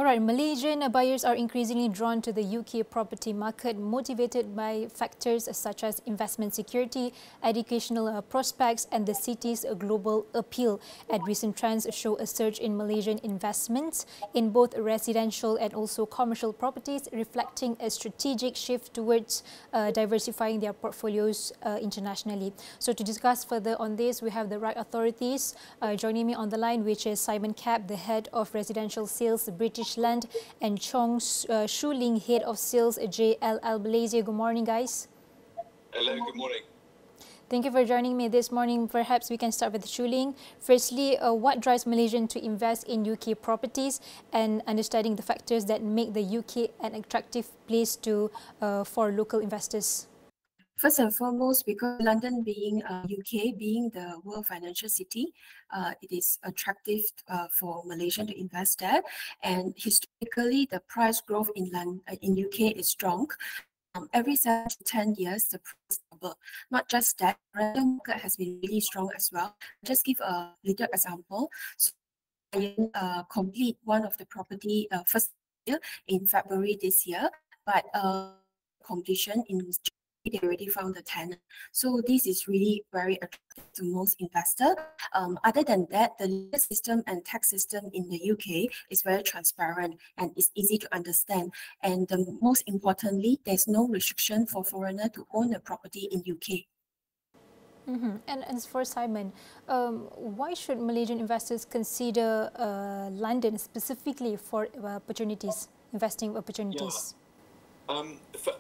right, Malaysian buyers are increasingly drawn to the UK property market, motivated by factors such as investment security, educational prospects, and the city's global appeal. And recent trends show a surge in Malaysian investments in both residential and also commercial properties, reflecting a strategic shift towards diversifying their portfolios internationally. So to discuss further on this, we have the right authorities joining me on the line, which is Simon Capp, the head of residential sales, British Land, and Chong Shu Ling, head of sales, JLL Malaysia. Good morning, guys. Hello, good morning. Thank you for joining me this morning. Perhaps we can start with Shu Ling. Firstly, what drives Malaysians to invest in UK properties, and understanding the factors that make the UK an attractive place for local investors? First and foremost, because London being UK, being the world financial city, it is attractive for Malaysian to invest there. And historically, the price growth in UK is strong. Every 7 to 10 years, the price double. Not just that, the market has been really strong as well. Just give a little example. So, complete one of the property first year in February this year, but completion in they already found the tenant. So this is really very attractive to most investors. Other than that, the legal system and tax system in the UK is very transparent and it's easy to understand. And most importantly, there's no restriction for foreigner to own a property in UK. And as for Simon, why should Malaysian investors consider London specifically for opportunities, investing opportunities? Yeah.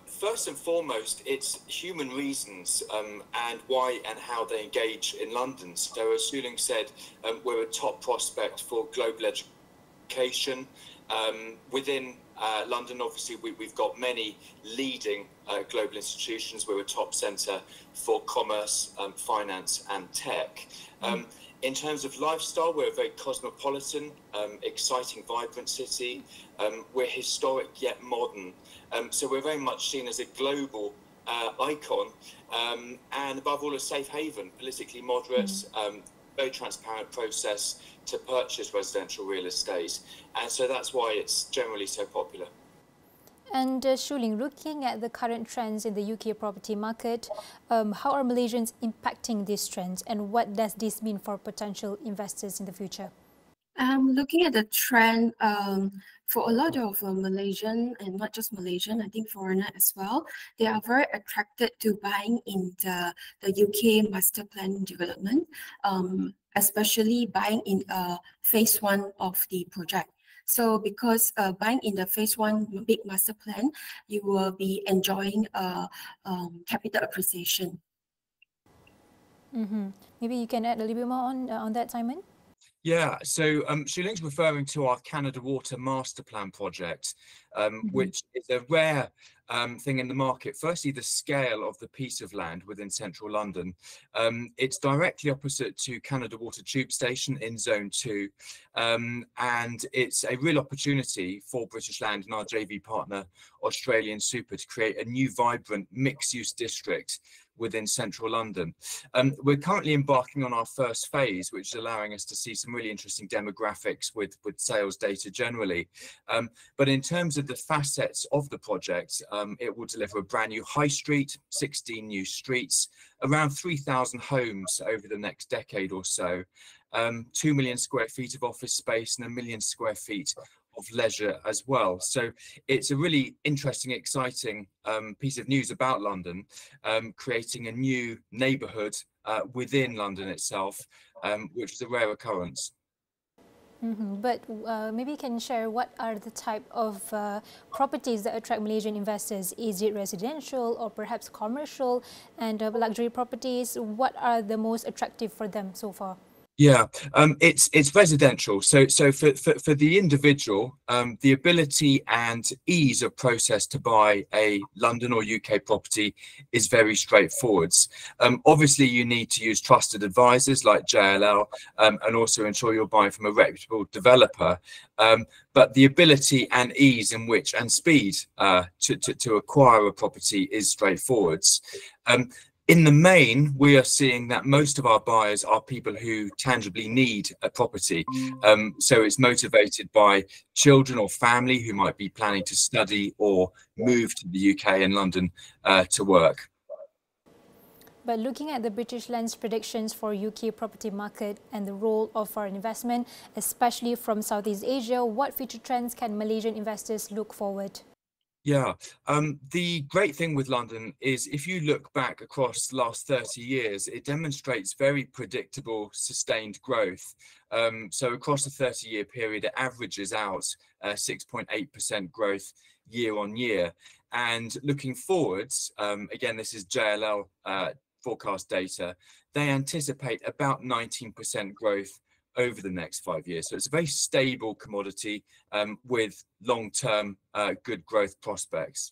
First and foremost, it's human reasons and why and how they engage in London. So as Shu Ling said, we're a top prospect for global education. Within London, obviously, we've got many leading global institutions. We're a top centre for commerce, finance and tech. In terms of lifestyle, we're a very cosmopolitan, exciting, vibrant city. We're historic yet modern. So we're very much seen as a global icon and above all a safe haven, politically moderate, very transparent process to purchase residential real estate. And so that's why it's generally so popular. And Shu Ling, looking at the current trends in the UK property market, how are Malaysians impacting these trends, and what does this mean for potential investors in the future? Looking at the trend, for a lot of Malaysian, and not just Malaysian, I think foreigner as well, they are very attracted to buying in the UK master plan development, especially buying in phase 1 of the project. So because buying in the phase 1 big master plan, you will be enjoying capital appreciation. Maybe you can add a little bit more on that, Simon? Yeah, so Shu Ling's referring to our Canada Water Master Plan project, which is a rare thing in the market. Firstly, the scale of the piece of land within central London. It's directly opposite to Canada Water Tube Station in Zone 2. And it's a real opportunity for British Land and our JV partner, Australian Super, to create a new vibrant mixed-use district within central London. We're currently embarking on our first phase, which is allowing us to see some really interesting demographics with sales data generally. But in terms of the facets of the project, it will deliver a brand new high street, 16 new streets, around 3,000 homes over the next decade or so, 2 million square feet of office space and 1 million square feet of leisure as well. So it's a really interesting, exciting piece of news about London, creating a new neighbourhood within London itself, which is a rare occurrence. But maybe you can share what are the type of properties that attract Malaysian investors? Is it residential or perhaps commercial, and luxury properties? What are the most attractive for them so far? Yeah, it's residential. So for the individual, the ability and ease of process to buy a London or UK property is very straightforward. Obviously, you need to use trusted advisors like JLL, and also ensure you're buying from a reputable developer. But the ability and ease in which and speed to acquire a property is straightforward. In the main, we are seeing that most of our buyers are people who tangibly need a property. So it's motivated by children or family who might be planning to study or move to the UK and London to work. But looking at the British Land's predictions for UK property market and the role of foreign investment, especially from Southeast Asia, what future trends can Malaysian investors look forward? Yeah, the great thing with London is if you look back across the last 30 years, it demonstrates very predictable, sustained growth. So across a 30-year period, it averages out 6.8% growth year on year. And looking forwards, again, this is JLL forecast data, they anticipate about 19% growth over the next 5 years. So it's a very stable commodity with long-term good growth prospects.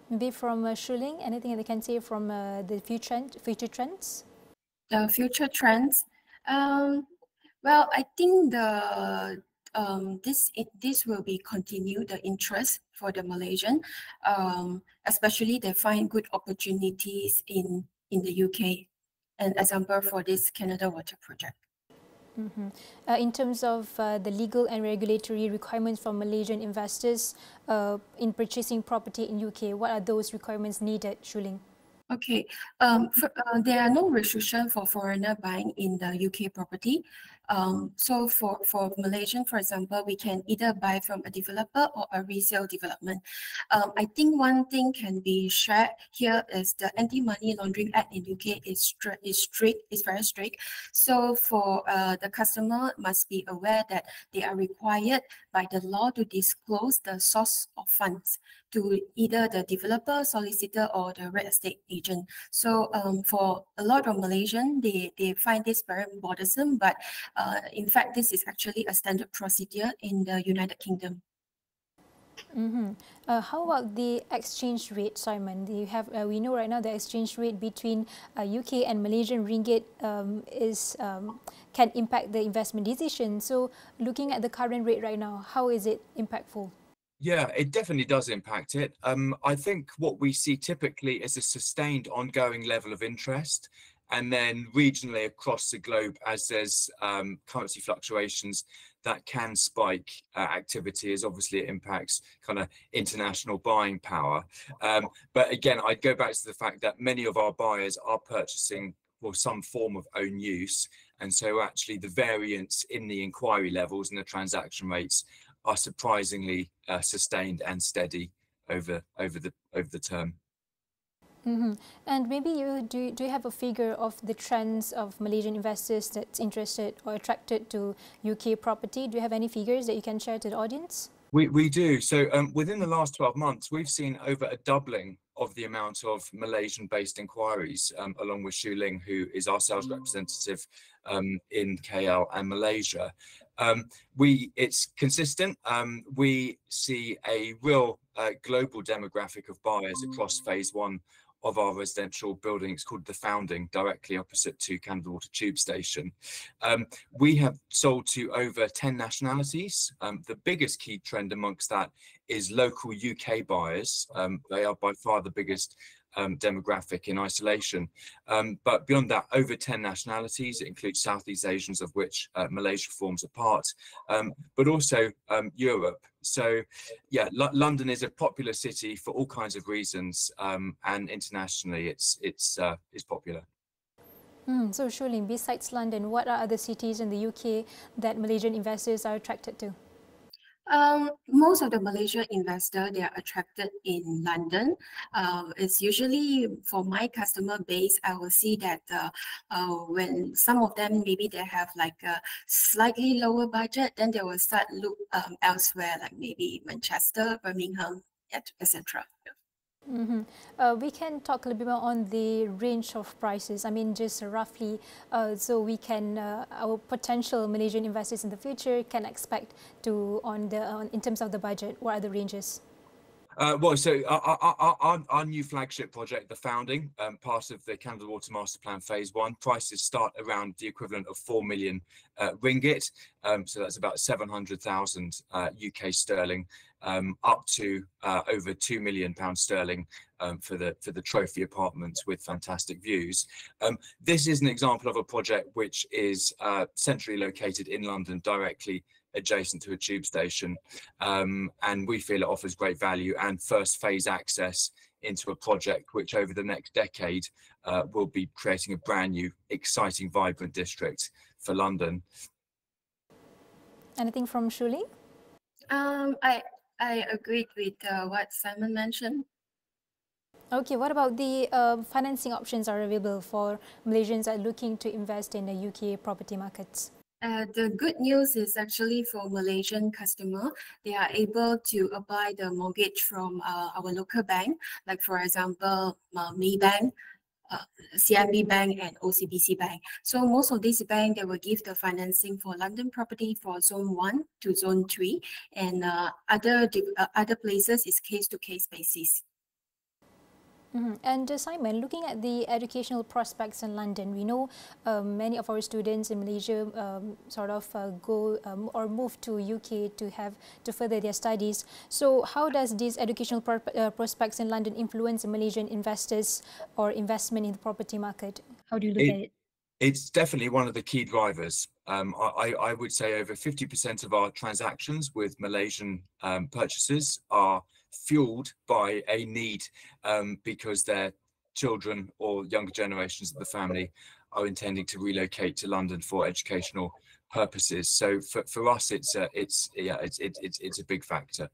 Maybe from Shu Ling, anything that can say from the future trends? The future trends. Well, I think this will be continue the interest for the Malaysian, especially they find good opportunities in the UK. An example for this Canada Water project. In terms of the legal and regulatory requirements for Malaysian investors in purchasing property in UK, what are those requirements needed, Shu Ling? Okay, there are no restrictions for foreigner buying in the UK property. So for Malaysian, for example, we can either buy from a developer or a resale development. I think one thing can be shared here is the Anti-Money Laundering Act in UK is very strict. So for the customer must be aware that they are required by the law to disclose the source of funds to either the developer, solicitor, or the real estate agent. So for a lot of Malaysian, they find this very bothersome, but in fact, this is actually a standard procedure in the United Kingdom. How about the exchange rate, Simon? Do you have? We know right now the exchange rate between UK and Malaysian ringgit can impact the investment decision. So, looking at the current rate right now, how is it impactful? Yeah, it definitely does impact it. I think what we see typically is a sustained ongoing level of interest. And then regionally across the globe, as there's currency fluctuations that can spike activity, as obviously it impacts kind of international buying power. But again, I'd go back to the fact that many of our buyers are purchasing for some form of own use. And so actually the variance in the inquiry levels and the transaction rates are surprisingly sustained and steady over the term. And maybe do you have a figure of the trends of Malaysian investors that's interested or attracted to UK property? Do you have any figures that you can share to the audience? We do. So within the last 12 months, we've seen over a doubling of the amount of Malaysian-based inquiries, along with Shu Ling, who is our sales representative in KL and Malaysia. It's consistent. We see a real global demographic of buyers across phase one of our residential building. It's called The Founding, directly opposite to Canada Water Tube Station. We have sold to over 10 nationalities. The biggest key trend amongst that is local UK buyers. They are by far the biggest demographic in isolation. But beyond that, over 10 nationalities. It includes Southeast Asians, of which Malaysia forms a part, but also Europe. So yeah, London is a popular city for all kinds of reasons, and internationally it's popular. So Shu Ling, besides London, what are other cities in the UK that Malaysian investors are attracted to? Most of the Malaysian investors, they are attracted in London. It's usually for my customer base, I will see that when some of them, maybe they have like a slightly lower budget, then they will start look elsewhere, like maybe Manchester, Birmingham, etc. We can talk a little bit more on the range of prices. I mean, just roughly, so we can our potential Malaysian investors in the future can expect to in terms of the budget. What are the ranges? Well, so our new flagship project, The Founding, part of the Canada Water Master Plan Phase 1, prices start around the equivalent of 4 million ringgit. So that's about 700,000 UK sterling up to over £2 million sterling for the trophy apartments with fantastic views. This is an example of a project which is centrally located in London, directly adjacent to a tube station, and we feel it offers great value and first phase access into a project which over the next decade will be creating a brand new, exciting, vibrant district for London. Anything from Shu Ling? I agreed with what Simon mentioned. Okay, what about the financing options are available for Malaysians that are looking to invest in the UK property markets? The good news is actually for Malaysian customer, they are able to apply the mortgage from our local bank, like for example, Maybank, CIMB Bank and OCBC Bank. So most of these banks, they will give the financing for London property for Zone 1 to Zone 3, and other places is case-to-case basis. And Simon, looking at the educational prospects in London, we know many of our students in Malaysia go or move to UK to further their studies. So how does these educational prospects in London influence Malaysian investors or investment in the property market? How do you look at it? It's definitely one of the key drivers. I would say over 50% of our transactions with Malaysian purchasers are fueled by a need because their children or younger generations of the family are intending to relocate to London for educational purposes. So for us, it's a big factor.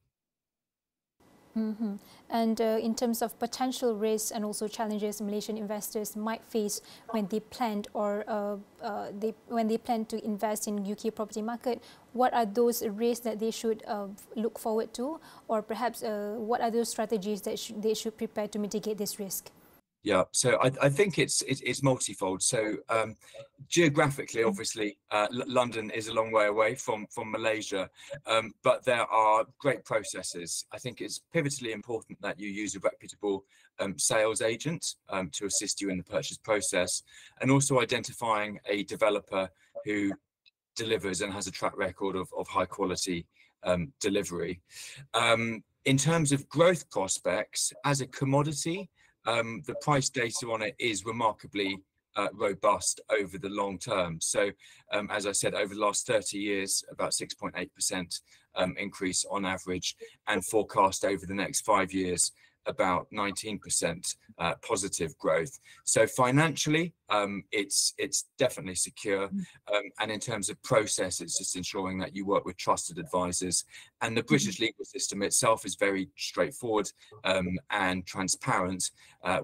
And in terms of potential risks and also challenges Malaysian investors might face when they plan to invest in UK property market, what are those risks that they should look forward to, or perhaps what are those strategies that they should prepare to mitigate this risk? Yeah, so I think it's multifold. So geographically, obviously, London is a long way away from Malaysia, but there are great processes. I think it's pivotally important that you use a reputable sales agent to assist you in the purchase process, and also identifying a developer who delivers and has a track record of high quality delivery. In terms of growth prospects, as a commodity, the price data on it is remarkably robust over the long term. So, as I said, over the last 30 years, about 6.8% increase on average, and forecast over the next 5 years, about 19% positive growth. So financially, it's definitely secure. And in terms of process, it's just ensuring that you work with trusted advisors. And the British legal system itself is very straightforward and transparent,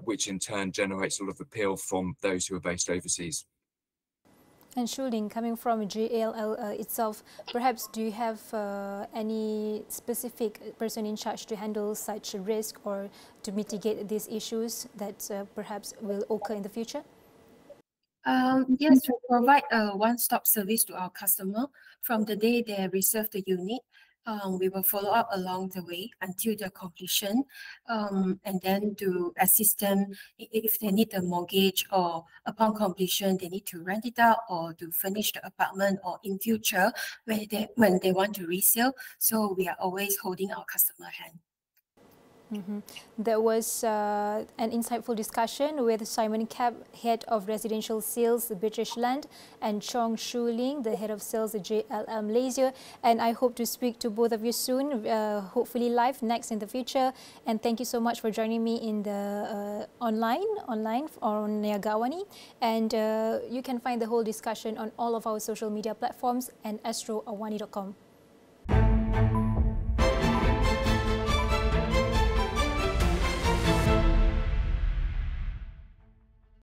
which in turn generates a lot of appeal from those who are based overseas. And Shu Ling, coming from JLL itself, perhaps do you have any specific person in charge to handle such risk or to mitigate these issues that perhaps will occur in the future? Yes, we provide a one-stop service to our customer. From the day they reserve the unit, we will follow up along the way until the completion, and then to assist them if they need a mortgage, or upon completion they need to rent it out or to furnish the apartment, or in future when they want to resell. So we are always holding our customer hand. That was an insightful discussion with Simon Capp, Head of Residential Sales, British Land, and Chong Shu Ling, the Head of Sales at JLL Malaysia. And I hope to speak to both of you soon, hopefully live next in the future. And thank you so much for joining me in the online on Niaga AWANI. And you can find the whole discussion on all of our social media platforms and astroawani.com.